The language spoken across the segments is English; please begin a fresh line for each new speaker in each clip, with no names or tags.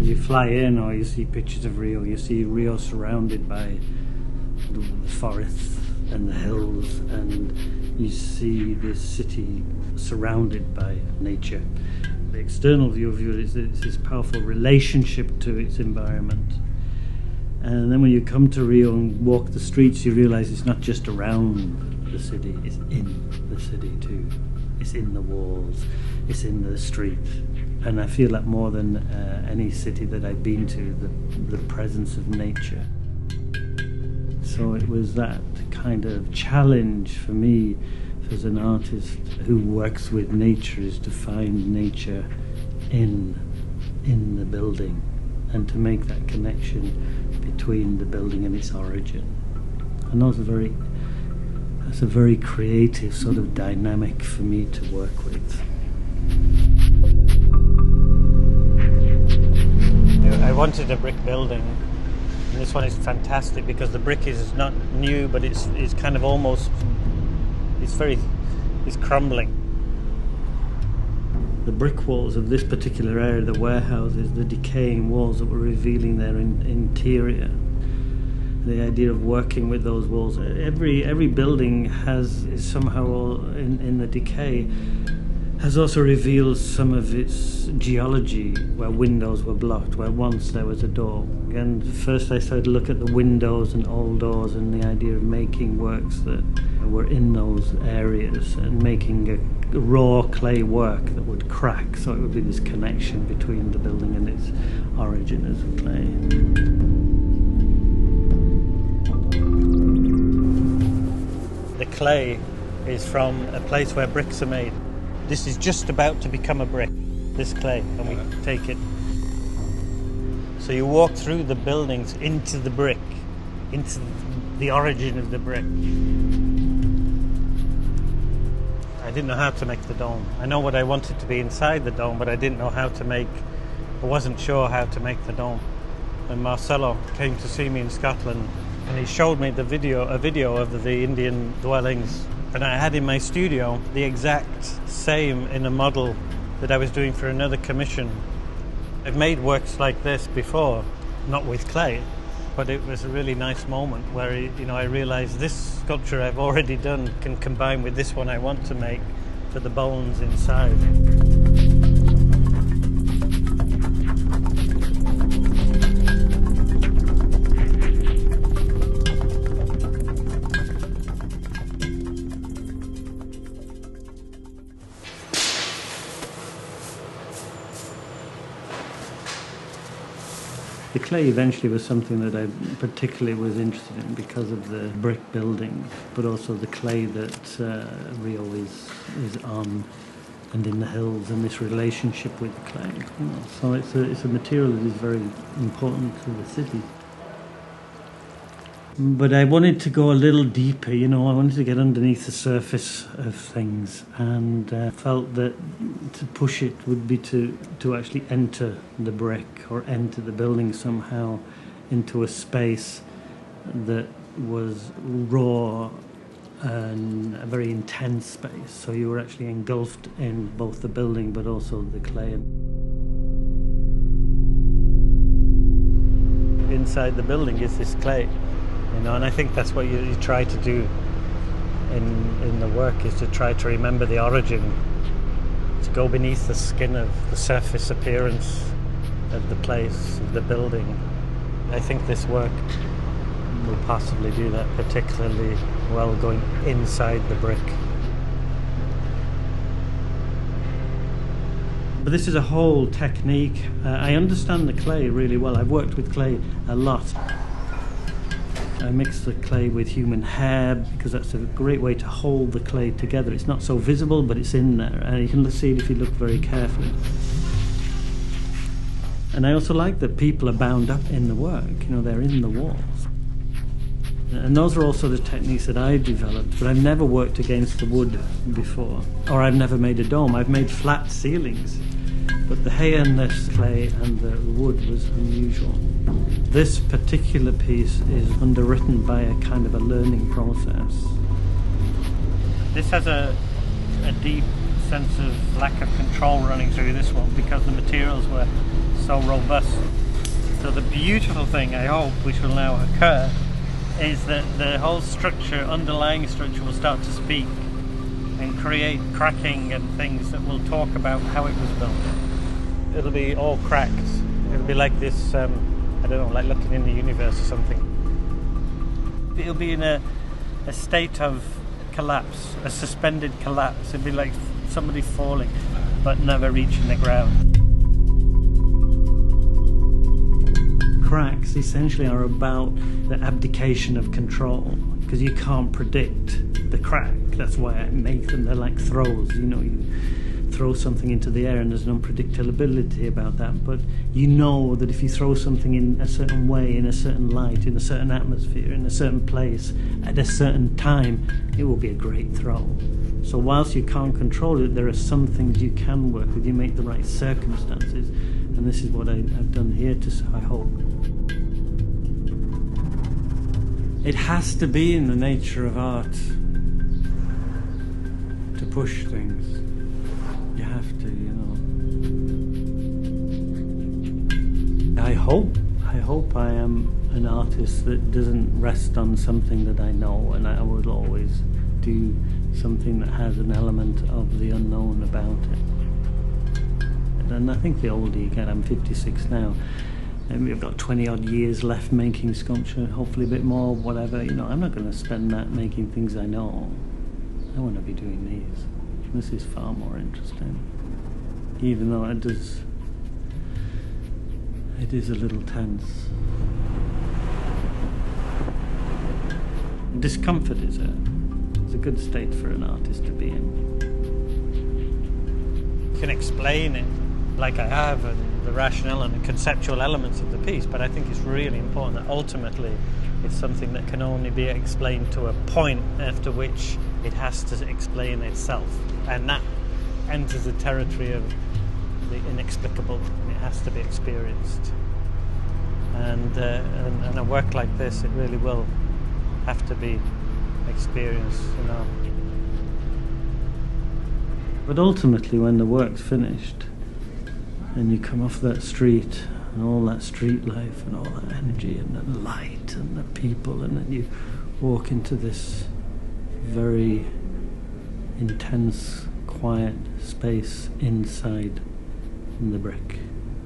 You fly in, or you see pictures of Rio, you see Rio surrounded by the forests and the hills, and you see this city surrounded by nature. The external view of it is this powerful relationship to its environment. And then when you come to Rio and walk the streets, you realize it's not just around the city, it's in the city too. It's in the walls, it's in the street. And I feel that more than any city that I've been to, the presence of nature. So it was that kind of challenge for me as an artist who works with nature, is to find nature in the building and to make that connection between the building and its origin. And that's a very creative sort of dynamic for me to work with. I wanted a brick building, and this one is fantastic because the brick is not new, but it's kind of almost, it's crumbling. The brick walls of this particular area, the warehouses, the decaying walls that were revealing their interior. The idea of working with those walls. Every building is somehow in the decay, has also revealed some of its geology, where windows were blocked, where once there was a door. And first I started to look at the windows and old doors and the idea of making works that were in those areas and making a raw clay work that would crack, so it would be this connection between the building and its origin as a clay. The clay is from a place where bricks are made. This is just about to become a brick, this clay, and we take it. So you walk through the buildings into the brick, into the origin of the brick. I didn't know how to make the dome. I know what I wanted to be inside the dome, but I wasn't sure how to make the dome. And Marcelo came to see me in Scotland, and he showed me a video of the Indian dwellings. And I had in my studio the exact same in a model that I was doing for another commission. I've made works like this before, not with clay, but it was a really nice moment where I realized this sculpture I've already done can combine with this one I want to make for the bones inside. The clay eventually was something that I particularly was interested in because of the brick building, but also the clay that Rio is on and in the hills, and this relationship with the clay. So it's a material that is very important to the city. But I wanted to go a little deeper, I wanted to get underneath the surface of things, and felt that to push it would be to actually enter the brick or enter the building somehow into a space that was raw and a very intense space. So you were actually engulfed in both the building but also the clay. Inside the building is this clay. And I think that's what you try to do in the work, is to try to remember the origin, to go beneath the skin of the surface appearance of the place, of the building. I think this work will possibly do that particularly well, going inside the brick. But this is a whole technique. I understand the clay really well. I've worked with clay a lot. I mix the clay with human hair because that's a great way to hold the clay together. It's not so visible, but it's in there, and you can see it if you look very carefully. And I also like that people are bound up in the work, they're in the walls. And those are also the techniques that I've developed, but I've never worked against the wood before, or I've never made a dome. I've made flat ceilings, But the hay and the clay and the wood was unusual. This particular piece is underwritten by a kind of a learning process. This has a deep sense of lack of control running through this one because the materials were so robust. So the beautiful thing, I hope, which will now occur, is that the whole structure, underlying structure, will start to speak and create cracking and things that will talk about how it was built. It'll be all cracked. It'll be like this, I don't know, like looking in the universe or something. It'll be in a state of collapse, a suspended collapse. It'll be like somebody falling but never reaching the ground. Cracks essentially are about the abdication of control, because you can't predict the crack. That's why I make them. They're like throws. You know, you throw something into the air and there's an unpredictability about that, but you know that if you throw something in a certain way, in a certain light, in a certain atmosphere, in a certain place, at a certain time, it will be a great throw. So whilst you can't control it, there are some things you can work with. You make the right circumstances, and this is what I've done here, I hope. It has to be in the nature of art to push things. You have to, you know. I hope I am an artist that doesn't rest on something that I know, and I would always do something that has an element of the unknown about it. And I think the older you get, I'm 56 now, and we've got 20 odd years left making sculpture, hopefully a bit more, whatever. You know, I'm not going to spend that making things I know. I want to be doing these. This is far more interesting, even though it is a little tense. Discomfort is a good state for an artist to be in. You can explain it like I have, and the rationale and the conceptual elements of the piece, but I think it's really important that ultimately it's something that can only be explained to a point after which it has to explain itself, and that enters the territory of the inexplicable. It has to be experienced, and a work like this, it really will have to be experienced, you know. But ultimately, when the work's finished and you come off that street and all that street life and all that energy and the light and the people, and then you walk into this very intense, quiet space inside the brick,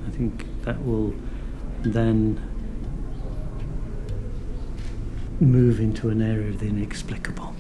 I think that will then move into an area of the inexplicable.